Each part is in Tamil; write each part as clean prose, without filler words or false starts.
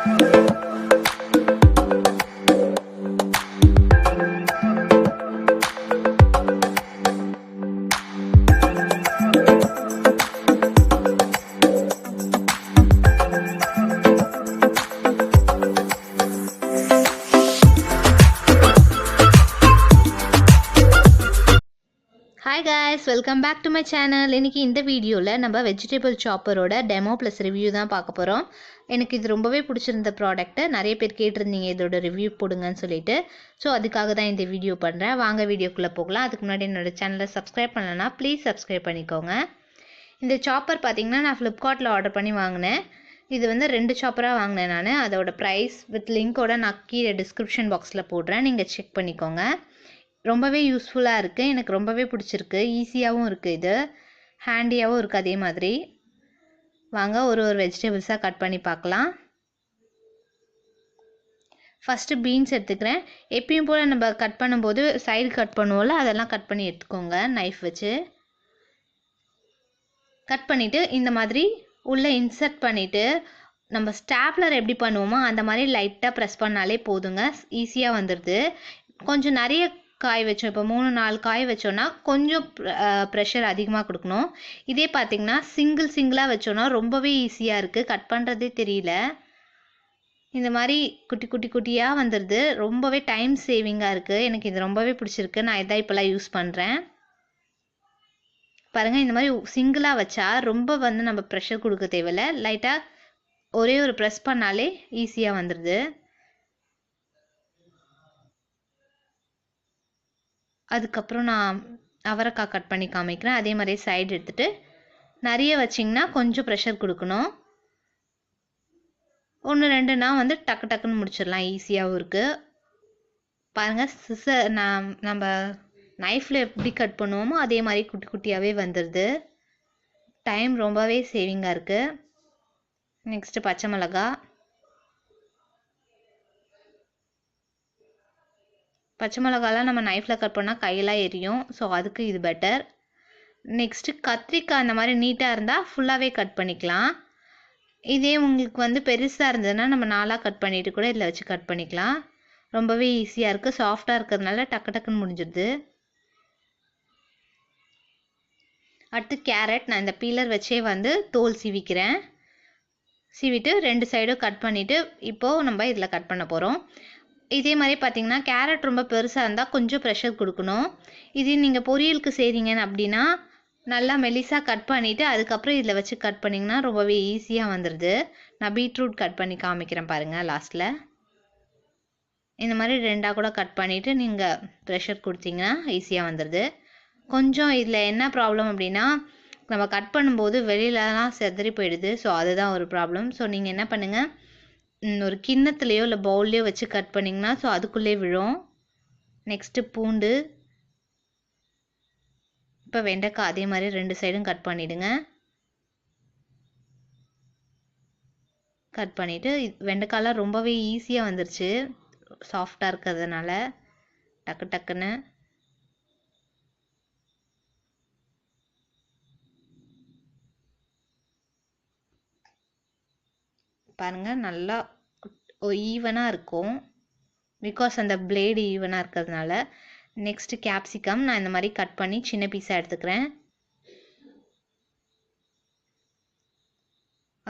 Hi guys, welcome back to my channel. இன்னைக்கு இந்த வீடியோல நம்ம வெஜிடபிள் சாப்பரோட டெமோ ப்ளஸ் ரிவ்யூ தான் பார்க்க போறோம். எனக்கு இது ரொம்பவே பிடிச்சிருந்த ப்ராடக்ட். நிறைய பேர் கேட்டிருந்தீங்க இதோட ரிவ்யூ போடுங்கன்னு சொல்லிட்டு. ஸோ அதுக்காக தான் இந்த வீடியோ பண்றேன். வாங்க வீடியோக்குள்ள போகலாம். அதுக்கு முன்னாடி என்னோட சேனலை சப்ஸ்கிரைப் பண்ணலனா ப்ளீஸ் சப்ஸ்கிரைப் பண்ணிக்கோங்க. இந்த சாப்பர் பார்த்தீங்கன்னா நான் ஃப்ளிப்கார்ட்டில் ஆர்டர் பண்ணி வாங்கினேன். இது வந்து 2 சாப்பராக வாங்கினேன் நான். அதோட ப்ரைஸ் வித் லிங்கோட நான் கீழே டிஸ்கிரிப்ஷன் பாக்ஸில் போடுறேன். நீங்கள் செக் பண்ணிக்கோங்க. ரொம்பவே யூஸ்ஃபுல்லாக இருக்குது. எனக்கு ரொம்பவே பிடிச்சிருக்கு. ஈஸியாகவும் இருக்குது, இது ஹேண்டியாகவும் இருக்குது. அதே மாதிரி வாங்க ஒரு வெஜிடபிள்ஸாக கட் பண்ணி பார்க்கலாம். ஃபஸ்ட்டு பீன்ஸ் எடுத்துக்கிறேன். எப்பயும் போல் நம்ம கட் பண்ணும்போது சைடு கட் பண்ணுவோம்ல, அதெல்லாம் கட் பண்ணி எடுத்துக்கோங்க நைஃப் வச்சு. கட் பண்ணிவிட்டு இந்த மாதிரி உள்ளே இன்சர்ட் பண்ணிவிட்டு நம்ம ஸ்டாப்லர் எப்படி பண்ணுவோமோ அந்த மாதிரி லைட்டாக ப்ரெஸ் பண்ணாலே போதுங்க. ஈஸியாக வந்துடுது. கொஞ்சம் நிறைய காய் வச்சோம், இப்போ 3-4 காய் வச்சோன்னா கொஞ்சம் ப்ரெஷர் அதிகமாக கொடுக்கணும். இதே பார்த்திங்கன்னா சிங்கிளாக வச்சோன்னா ரொம்பவே ஈஸியாக இருக்குது, கட் பண்ணுறதே தெரியல. இந்த மாதிரி குட்டியாக வந்துடுது. ரொம்பவே டைம் சேவிங்காக இருக்குது. எனக்கு இது ரொம்பவே பிடிச்சிருக்கு. நான் இதான் இப்போலாம் யூஸ் பண்ணுறேன். பாருங்கள், இந்த மாதிரி சிங்கிளாக வச்சா ரொம்ப வந்து நம்ம ப்ரெஷர் கொடுக்க தேவையில்லை. லைட்டாக ஒரே ஒரு ப்ரெஸ் பண்ணாலே ஈஸியாக வந்துடுது. அதுக்கப்புறம் நான் அவரைக்காய் கட் பண்ணி காமிக்கிறேன். அதே மாதிரி சைடு எடுத்துகிட்டு நிறைய வச்சிங்கன்னா கொஞ்சம் ப்ரெஷர் கொடுக்கணும். 1-2னா வந்து டக்குன்னு முடிச்சிடலாம். ஈஸியாகவும் இருக்குது. பாருங்கள், சிசர் நம்ம நைஃப்பில் எப்படி கட் பண்ணுவோமோ அதே மாதிரி குட்டியாகவே வந்துடுது. டைம் ரொம்பவே சேவிங்காக இருக்குது. நெக்ஸ்ட்டு பச்சை மிளகாய். பச்சை மிளகாலாம் நம்ம நைஃப்பில் கட் பண்ணால் கையெல்லாம் எரியும். ஸோ அதுக்கு இது பெட்டர். நெக்ஸ்ட்டு கத்திரிக்காய் அந்த மாதிரி நீட்டாக இருந்தால் ஃபுல்லாகவே கட் பண்ணிக்கலாம். இதே உங்களுக்கு வந்து பெருசாக இருந்ததுன்னா நம்ம 4ஆக கட் பண்ணிவிட்டு கூட இதில் வச்சு கட் பண்ணிக்கலாம். ரொம்பவே ஈஸியாக இருக்குது. சாஃப்டாக இருக்கிறதுனால டக்குன்னு முடிஞ்சிடுது. அடுத்து கேரட். நான் இந்த பீலர் வச்சே வந்து தோல் சீவிக்கிறேன். சீவிட்டு 2 சைடும் கட் பண்ணிவிட்டு இப்போது நம்ம இதில் கட் பண்ண போகிறோம். இதே மாதிரி பார்த்தீங்கன்னா கேரட் ரொம்ப பெருசாக இருந்தால் கொஞ்சம் ப்ரெஷர் கொடுக்கணும். இது நீங்கள் பொரியலுக்கு செய்கிறீங்க அப்படின்னா நல்லா மெலிசாக கட் பண்ணிவிட்டு அதுக்கப்புறம் இதில் வச்சு கட் பண்ணிங்கன்னா ரொம்பவே ஈஸியாக வந்துடுது. நான் பீட்ரூட் கட் பண்ணி காமிக்கிறேன் பாருங்கள் லாஸ்ட்டில். இந்த மாதிரி 2ஆக கூட கட் பண்ணிவிட்டு நீங்கள் ப்ரெஷர் கொடுத்தீங்கன்னா ஈஸியாக வந்துடுது. கொஞ்சம் இதில் என்ன ப்ராப்ளம் அப்படின்னா நம்ம கட் பண்ணும்போது வெளியிலலாம் செதறி போயிடுது. ஸோ அதுதான் ஒரு ப்ராப்ளம். ஸோ நீங்கள் என்ன பண்ணுங்கள், ஒரு கிண்ணத்துலேயோ இல்லை பவுல்லையோ வச்சு கட் பண்ணிங்கன்னா ஸோ அதுக்குள்ளே விழும். நெக்ஸ்ட்டு பூண்டு. இப்போ வெண்டைக்காய் அதே மாதிரி 2 சைடும் கட் பண்ணிவிடுங்க. கட் பண்ணிவிட்டு வெண்டைக்காயெலாம் ரொம்பவே ஈஸியாக வந்துருச்சு, சாஃப்டாக இருக்கிறதுனால டக்குன்னு. பாருங்கள், நல்லா ஈவனாக இருக்கும். பிகாஸ் அந்த பிளேடு ஈவனாக இருக்கிறதுனால. நெக்ஸ்ட்டு கேப்சிகம் நான் இந்த மாதிரி கட் பண்ணி சின்ன பீஸாக எடுத்துக்கிறேன்.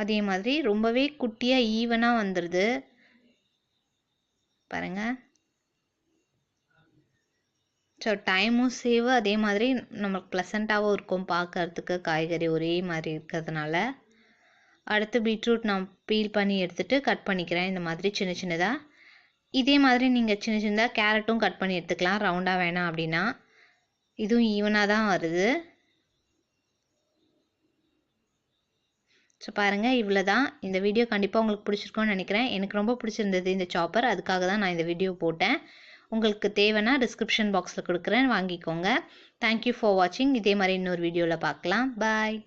அதே மாதிரி ரொம்பவே குட்டியாக ஈவனாக வந்துடுது பாருங்கள். ஸோ டைமும் சேவ், அதே மாதிரி நமக்கு ப்ளசண்ட்டாகவும் இருக்கும் பார்க்கறதுக்கு. காய்கறி ஒரே மாதிரி இருக்கிறதுனால. அடுத்து பீட்ரூட் நான் பீல் பண்ணி எடுத்துகிட்டு கட் பண்ணிக்கிறேன் இந்த மாதிரி சின்னதாக. இதே மாதிரி நீங்கள் சின்னதாக கேரட்டும் கட் பண்ணி எடுத்துக்கலாம், ரவுண்டாக வேணாம் அப்படின்னா. இதுவும் ஈவனாக தான் வருது. ஸோ பாருங்கள், இவ்வளோ தான். இந்த வீடியோ கண்டிப்பாக உங்களுக்கு பிடிச்சிருக்கோன்னு நினைக்கிறேன். எனக்கு ரொம்ப பிடிச்சிருந்தது இந்த சாப்பர். அதுக்காக தான் நான் இந்த வீடியோ போட்டேன். உங்களுக்கு தேவைன்னா டிஸ்கிரிப்ஷன் பாக்ஸில் கொடுக்குறேன், வாங்கிக்கோங்க. தேங்க்யூ ஃபார் வாட்சிங். இதே மாதிரி இன்னொரு வீடியோவில் பார்க்கலாம். பாய்.